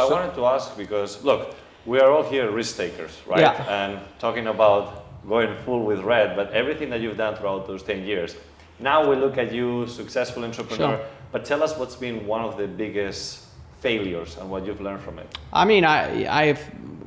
I wanted to ask because, look, we are all here risk takers, right? Yeah. And talking about going full with red, but everything that you've done throughout those 10 years. Now we look at you, successful entrepreneur, but tell us what's been one of the biggest failures and what you've learned from it. I mean,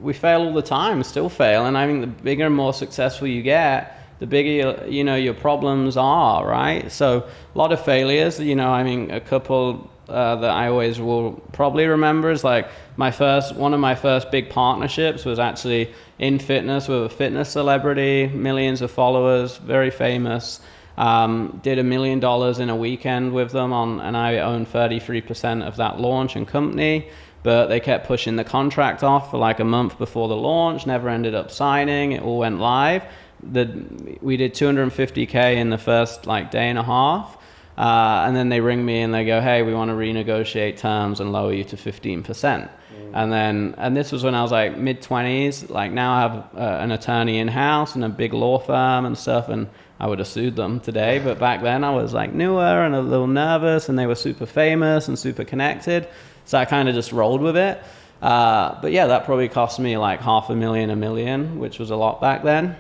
we fail all the time, still fail, and I think the bigger and more successful you get, the bigger your problems are, right? So a lot of failures, I mean, a couple that I always will probably remember is like one of my first big partnerships was actually in fitness with a fitness celebrity, millions of followers, very famous. Did $1 million in a weekend with them and I owned 33% of that launch and company, but they kept pushing the contract off for like a month before the launch, never ended up signing, it all went live. We did 250K in the first like day and a half, and then they ring me and they go, hey, we want to renegotiate terms and lower you to 15%. And this was when I was like mid-20s, like now I have an attorney in-house and a big law firm and stuff, and I would have sued them today, but back then I was like newer and a little nervous, and they were super famous and super connected, so I kind of just rolled with it. But yeah, that probably cost me like $500,000, $1 million, which was a lot back then.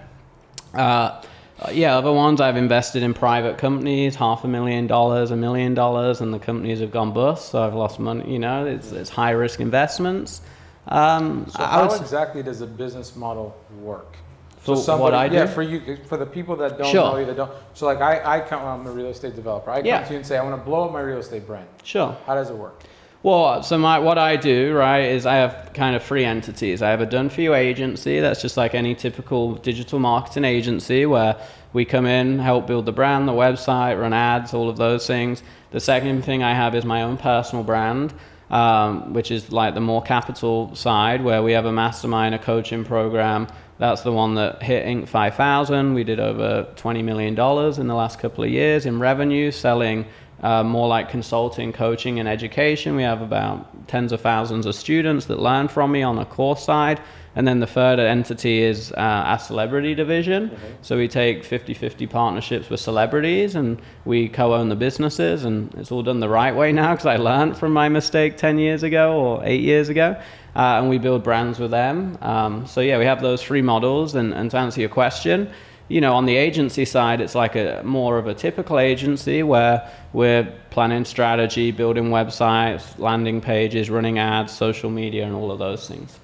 Other ones I've invested in private companies, $500,000, $1 million, and the companies have gone bust, so I've lost money. It's high risk investments. So how exactly does the business model work? For what I do? Yeah, for the people that don't know you, that don't. So like I'm a real estate developer. I come to you and say, I want to blow up my real estate brand. Sure. How does it work? Well, so what I do, right, is I have kind of three entities. I have a done-for-you agency. That's just like any typical digital marketing agency where we come in, help build the brand, the website, run ads, all of those things. The second thing I have is my own personal brand, which is like the more capital side, where we have a mastermind, a coaching program. That's the one that hit Inc. 5000. We did over $20 million in the last couple of years in revenue, selling more like consulting, coaching, and education. We have about tens of thousands of students that learn from me on a course side. And then the third entity is our celebrity division. Mm-hmm. So we take 50-50 partnerships with celebrities and we co-own the businesses, and it's all done the right way now because I learned from my mistake 10 years ago or 8 years ago. And we build brands with them. So yeah, we have those three models. And to answer your question, on the agency side, it's like more of a typical agency where we're planning strategy, building websites, landing pages, running ads, social media, and all of those things.